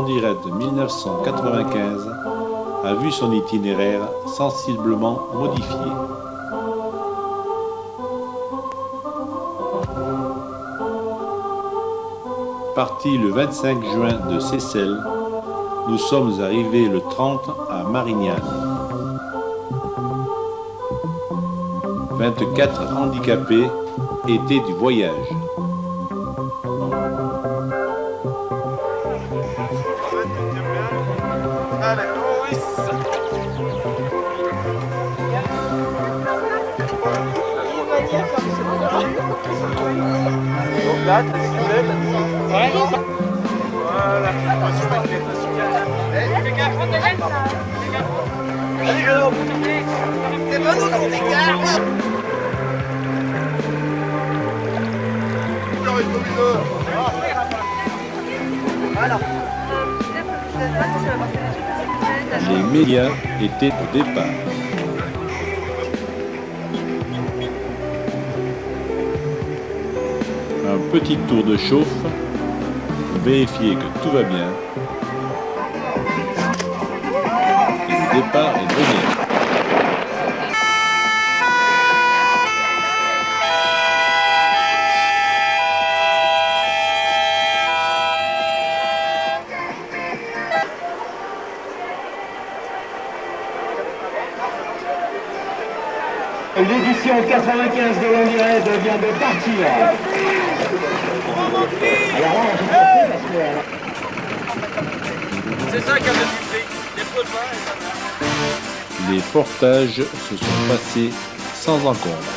Landy Raid 1995 a vu son itinéraire sensiblement modifié. Parti le 25 juin de Seyssel, nous sommes arrivés le 30 à Marignane. 24 handicapés étaient du voyage. Là, t'as des nouvelles. Ouais, voilà. Fais gaffe, fais gaffe. Allez, Jérôme. C'est pas nous qu'on écarte. Voilà. Les médias étaient au départ. Un petit tour de chauffe pour vérifier que tout va bien. Et le départ est donné. L'édition 95 de Landy Raid vient de partir. Alors là, j'ai compris parce que... C'est ça qui a fait du prix. Les pots de vin et ça. Les portages se sont passés sans encombre.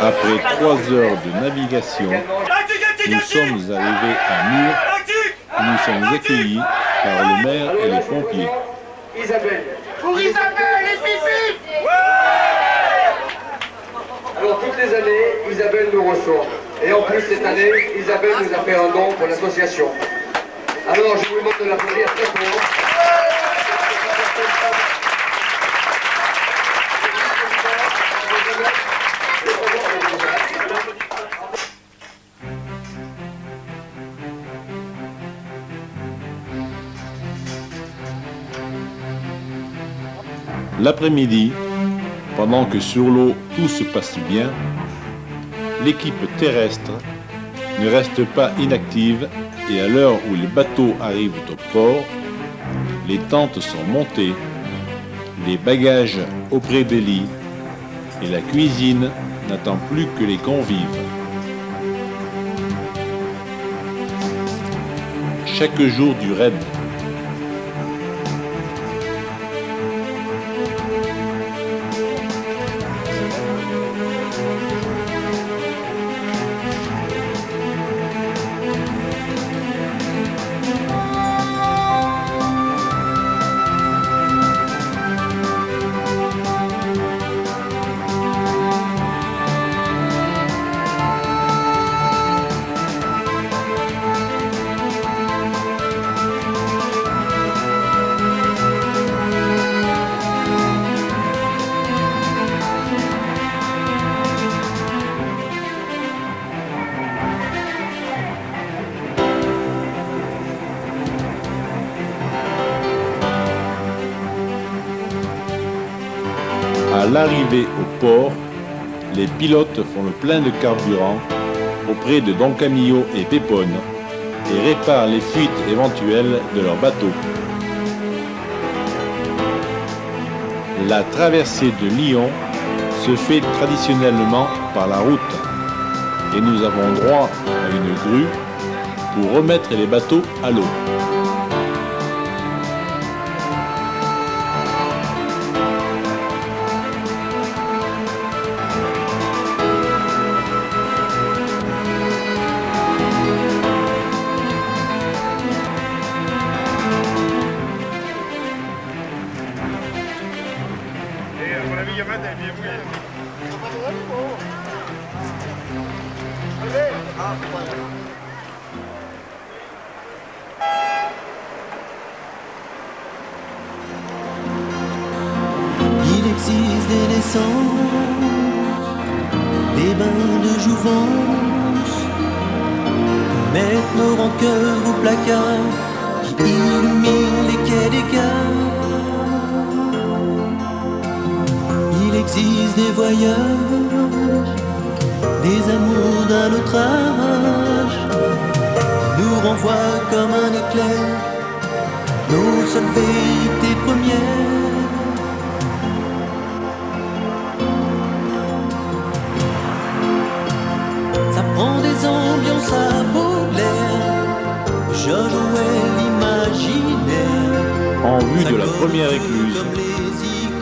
Après 3 heures de navigation, nous sommes arrivés à Mur où nous sommes accueillis par le maire et les pompiers. Isabelle. Pour Isabelle, les pipis. Alors toutes les années, Isabelle nous reçoit. Et en plus cette année, Isabelle nous a fait un don pour l'association. Alors je vous demande de l'applaudir très fort. L'après-midi, pendant que sur l'eau tout se passe bien, l'équipe terrestre ne reste pas inactive et à l'heure où les bateaux arrivent au port, les tentes sont montées, les bagages auprès des lits et la cuisine n'attend plus que les convives. Chaque jour du raid, l'arrivée au port, les pilotes font le plein de carburant auprès de Don Camillo et Pépone et réparent les fuites éventuelles de leur bateau. La traversée de Lyon se fait traditionnellement par la route et nous avons droit à une grue pour remettre les bateaux à l'eau. Il existe des naissances, des bains de jouvence, mettre nos rancœurs au placard, qui illuminent les quais des gares. Il existe des voyages, des amours d'un autre âge, nous renvoient comme un éclair, nos seules vérités premières. Ça prend des ambiances à Baudelaire, George Orwell imaginaire. En vue de la première écluse,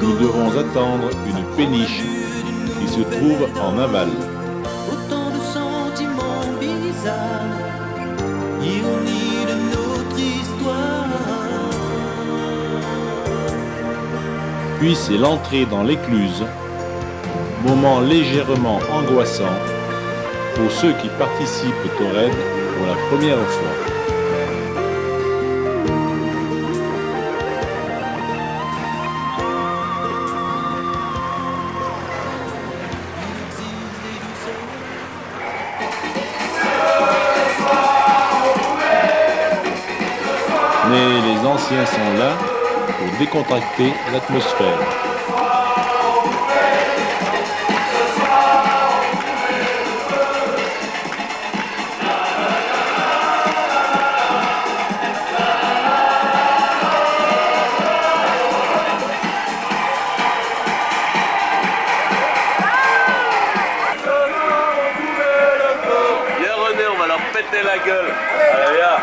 nous devons attendre une péniche qui se trouve en aval. Autant de sentiments bizarres, ironie de notre histoire. Puis c'est l'entrée dans l'écluse, moment légèrement angoissant pour ceux qui participent au raid pour la première fois. Mais les anciens sont là pour décontracter l'atmosphère. Viens René, on va leur péter la gueule. Allez, viens.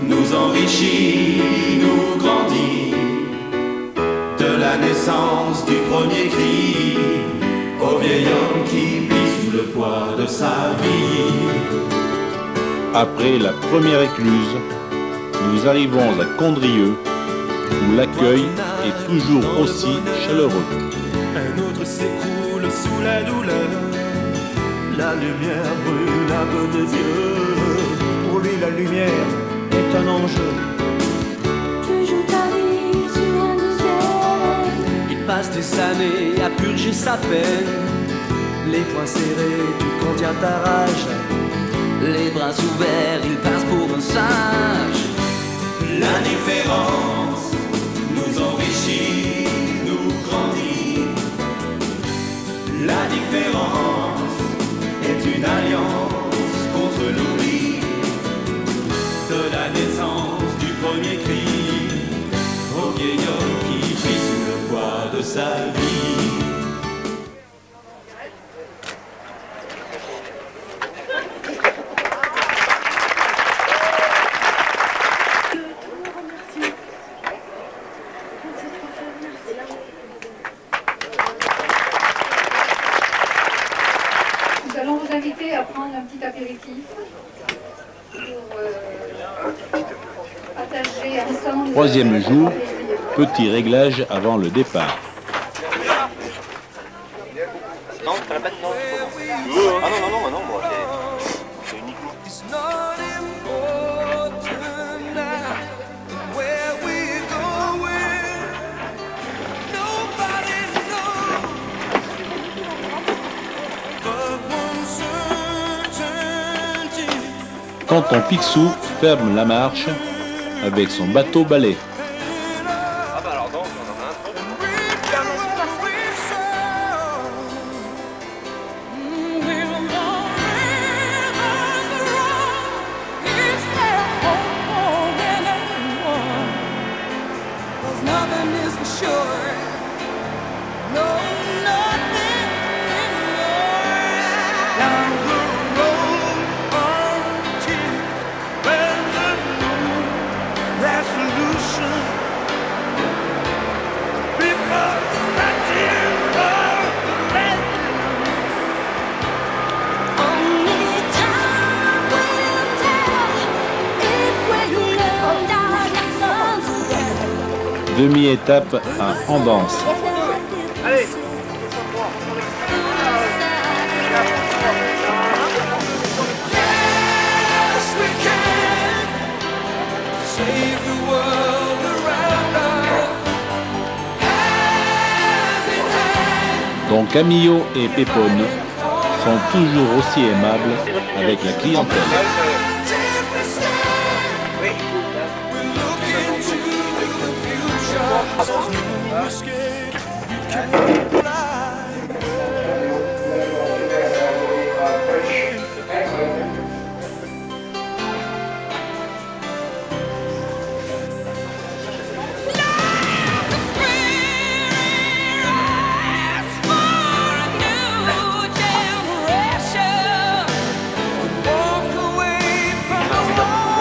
Nous enrichit, nous grandit, de la naissance du premier cri, au vieil homme qui plie sous le poids de sa vie. Après la première écluse, nous arrivons à Condrieu, où l'accueil est toujours aussi chaleureux. Un autre s'écroule sous la douleur, la lumière brûle un peu des yeux. Pour lui la lumière est un enjeu. Tu joues ta vie sur un désert. Il passe des années à purger sa peine. Les poings serrés, tu contiens ta rage. Les bras ouverts, il passe pour un sage. L'indifférence nous enrichit, nous grandit. La différence est une alliance contre l'oubli. De la naissance du premier cri, au vieil homme qui vit sous le poids de sa vie. Nous allons vous inviter à prendre un petit apéritif pour partager ensemble. Troisième jour, petit réglage avant le départ. la batte, non. Ah non, moi, c'est uniquement. Tonton Picsou ferme la marche avec son bateau balai. Ah bah alors non, on en a un. Demi-étape à Andance. Allez. Donc Camillo et Pépone sont toujours aussi aimables avec la clientèle.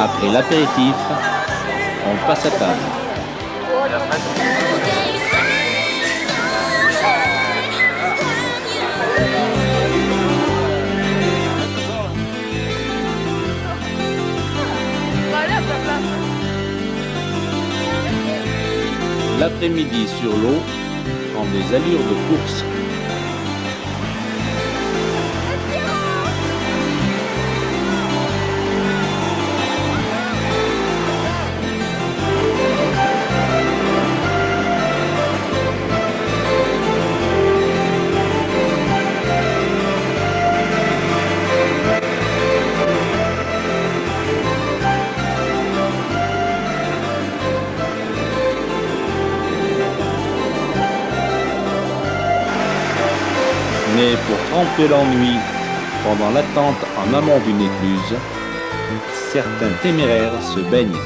Après l'apéritif, on passe à table. L'après-midi sur l'eau prend des allures de course. Mais pour tremper l'ennui pendant l'attente en amont d'une écluse, certains téméraires se baignent.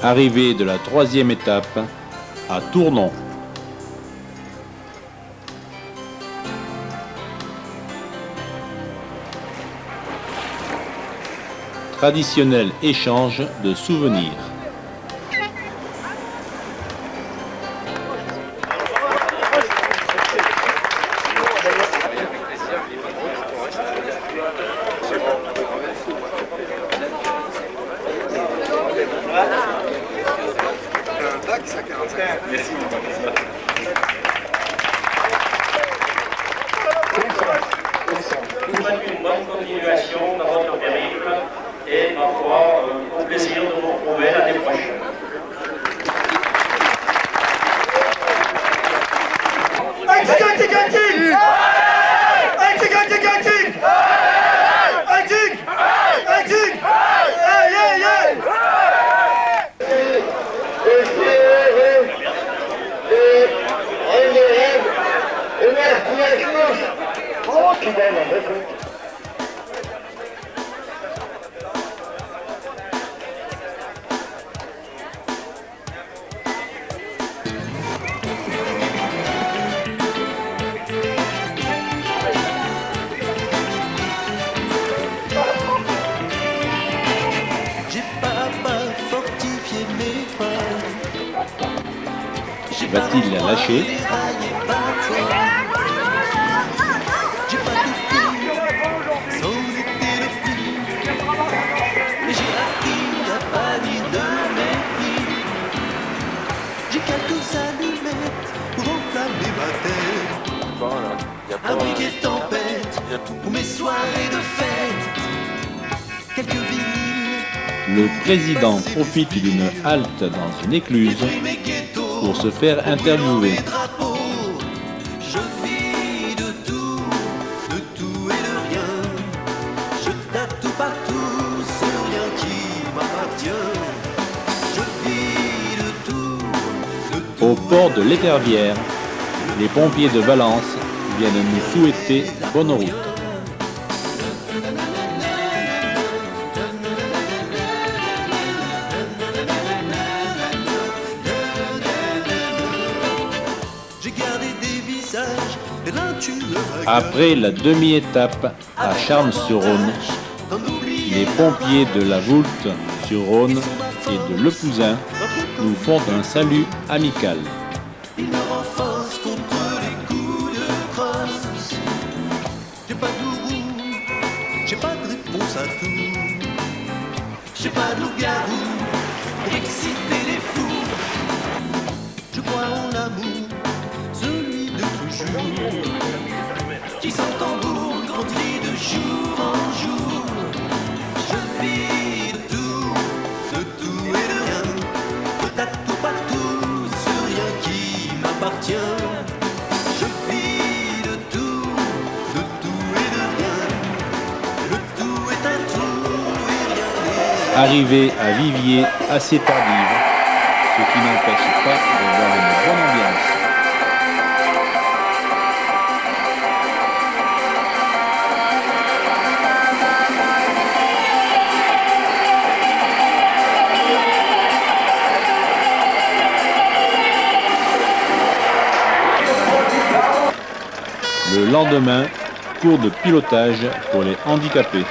Arrivée de la troisième étape à Tournon. Traditionnel échange de souvenirs. Merci. Va-t-il la lâcher? Abri des tempêtes ou mes soirées de fête. Quelques vinyles. Le président profite d'une halte dans une écluse pour se faire interviewer. Je vis de tout et de rien. Je tatoue partout ce rien qui m'appartient. Je vis de tout. Au port de l'Épervière, les pompiers de Valence viennent nous souhaiter bonne route. Après la demi-étape à Charmes-sur-Rhône, les pompiers de la Voulte-sur-Rhône et de Le Cousin nous font un salut amical. J'ai pas de gourou, j'ai pas de réponse à tout. J'ai pas de loup-garou pour exciter les fous. Je crois en l'amour, celui de toujours, qui sans tambour grandit de jour en jour. Je vis de tout et de rien. Je tatoue partout ce rien qui m'appartient. Arrivé à Viviers assez tardive, ce qui n'empêche pas d'avoir une bonne ambiance. Le lendemain, cours de pilotage pour les handicapés.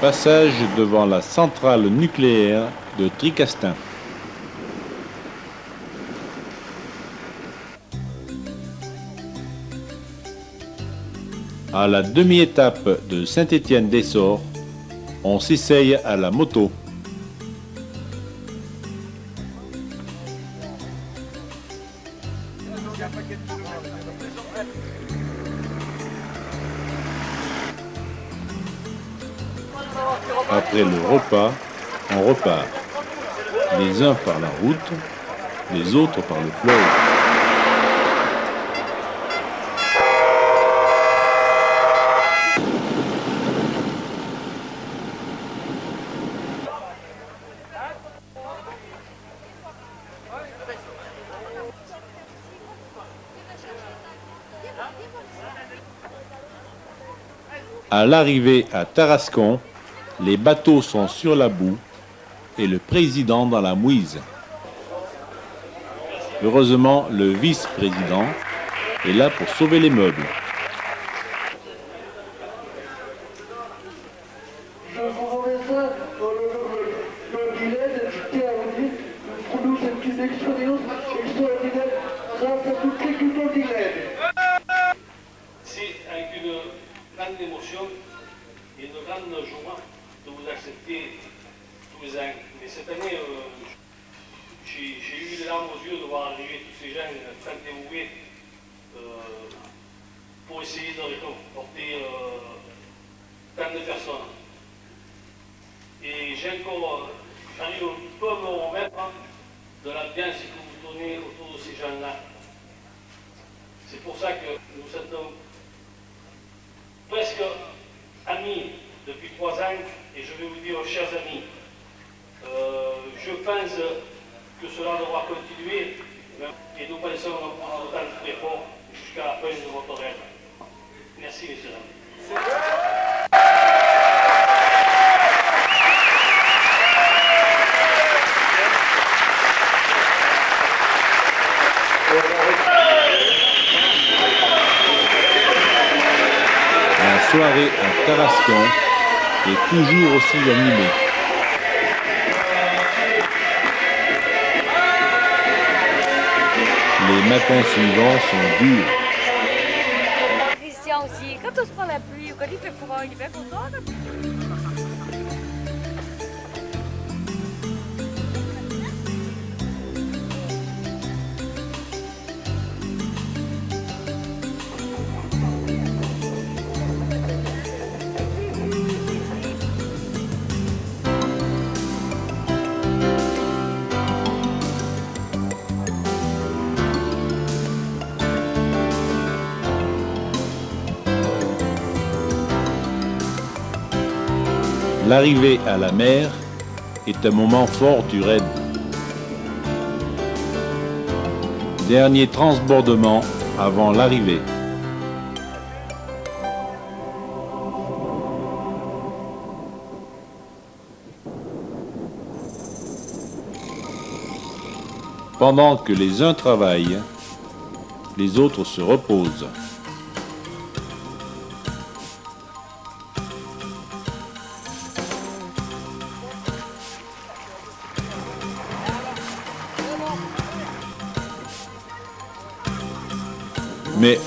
Passage devant la centrale nucléaire de Tricastin. À la demi-étape de Saint-Étienne-d'Essort, on s'essaye à la moto. Après le repas, on repart. Les uns par la route, les autres par le fleuve. À l'arrivée à Tarascon, les bateaux sont sur la boue et le président dans la mouise. Heureusement, le vice-président est là pour sauver les meubles. Je vous envoie ça dans le Guylaine, je tiens à vous dire, pour nous c'est une expérience extraordinaire grâce à toute l'équipe de Guylaine. C'est avec une grande émotion et une grande joie de vous accepter tous les ans. Mais cette année, j'ai eu les larmes aux yeux de voir arriver tous ces gens très dévoués pour essayer de réconforter tant de personnes. Et j'arrive un peu à me remettre de l'ambiance que vous donnez autour de ces gens-là. C'est pour ça que nous sommes presque amis depuis 3 ans, et je vais vous dire, chers amis, je pense que cela devra continuer, et nous pensons en autant d'efforts jusqu'à la fin de votre rêve. Merci, messieurs. soirée à Tarascon est toujours aussi animée. Les matins suivants sont durs. Christian aussi, quand on se prend la pluie ou quand il fait froid, il fait content. L'arrivée à la mer est un moment fort du raid. Dernier transbordement avant l'arrivée. Pendant que les uns travaillent, les autres se reposent. Mais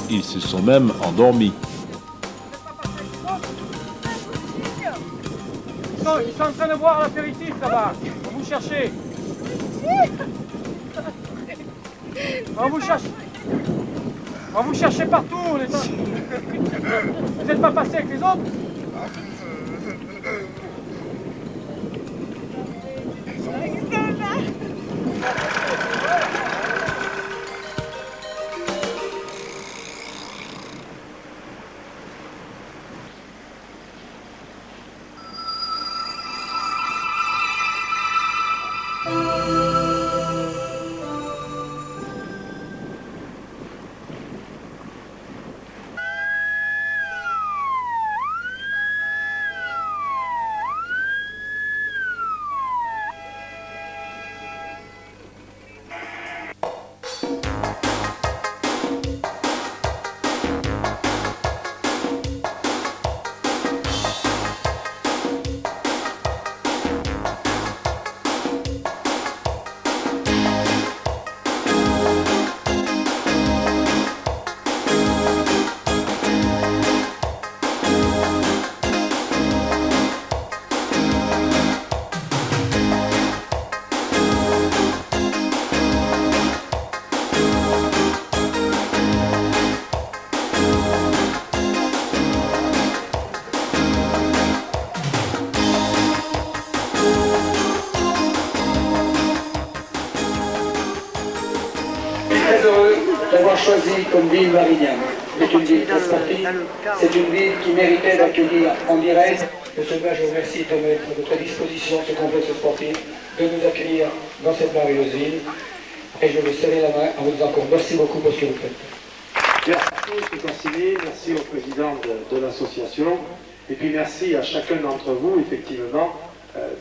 ils se sont même endormis. Ils sont en train de boire l'apéritif là-bas. On vous chercher. On vous chercher partout. Vous n'êtes pas passé avec les autres? D'avoir choisi comme ville Marignane. C'est une ville très sportive, c'est une ville qui méritait d'accueillir en direct. Monsieur le maire, je vous remercie de mettre à votre disposition ce complexe sportif, de nous accueillir dans cette merveilleuse ville. Et je vous serrer la main en vous disant encore merci beaucoup pour ce que vous faites. Merci à tous, Consigné, merci au président de l'association, et puis merci à chacun d'entre vous, effectivement,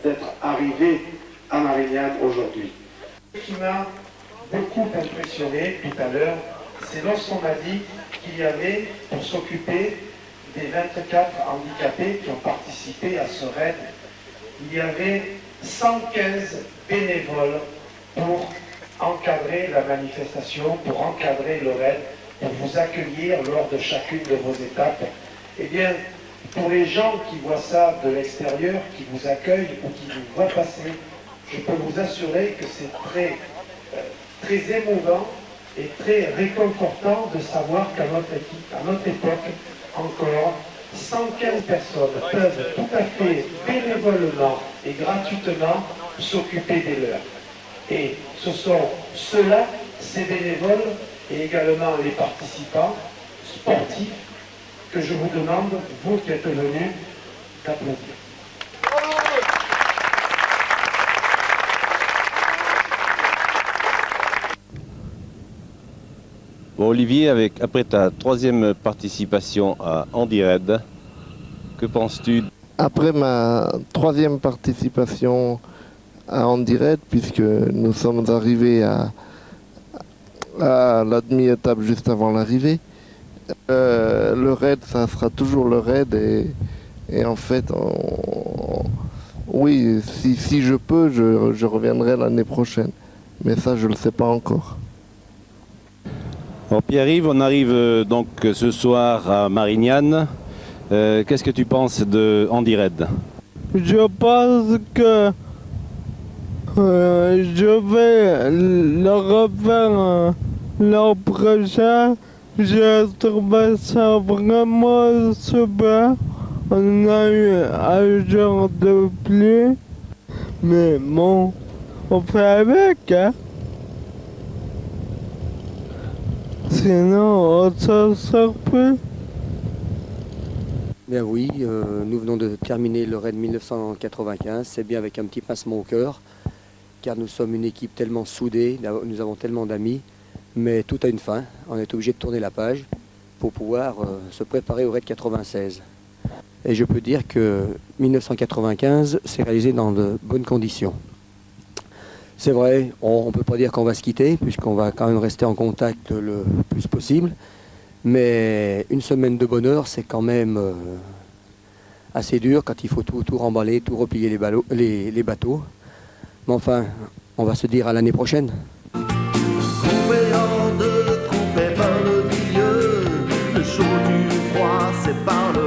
d'être arrivé à Marignane aujourd'hui. Ce qui m'a beaucoup impressionné tout à l'heure, c'est lorsqu'on m'a dit qu'il y avait, pour s'occuper des 24 handicapés qui ont participé à ce raid, il y avait 115 bénévoles pour encadrer la manifestation, pour encadrer le raid, pour vous accueillir lors de chacune de vos étapes. Eh bien, pour les gens qui voient ça de l'extérieur, qui vous accueillent ou qui vous voient passer, je peux vous assurer que c'est très émouvant et très réconfortant de savoir qu'à notre époque, encore, 115 personnes peuvent tout à fait bénévolement et gratuitement s'occuper des leurs. Et ce sont ceux-là, ces bénévoles, et également les participants sportifs, que je vous demande, vous qui êtes venus, d'applaudir. Bon, Olivier, après ta troisième participation à Andy Raid, que penses-tu? Après ma troisième participation à Andy Raid, puisque nous sommes arrivés à la demi-étape juste avant l'arrivée, Le raid, ça sera toujours le raid et en fait, oui, si je peux, je reviendrai l'année prochaine. Mais ça, je ne le sais pas encore. Alors Pierre-Yves, on arrive donc ce soir à Marignane. Qu'est-ce que tu penses de Andy Red? Je pense que je vais le refaire l'an prochain. J'ai trouvé ça vraiment super. On a eu un jour de pluie, mais bon, on fait avec, hein. Sinon, on s'en sort plus. Bien oui, nous venons de terminer le raid 1995, c'est bien avec un petit pincement au cœur, car nous sommes une équipe tellement soudée, nous avons tellement d'amis, mais tout a une fin, on est obligé de tourner la page pour pouvoir se préparer au raid 96. Et je peux dire que 1995 s'est réalisé dans de bonnes conditions. C'est vrai, on ne peut pas dire qu'on va se quitter, puisqu'on va quand même rester en contact le plus possible. Mais une semaine de bonheur, c'est quand même assez dur quand il faut tout remballer, tout replier les bateaux. Mais enfin, on va se dire à l'année prochaine. Coupé en deux, coupé par le milieu, le chaud du froid, c'est par le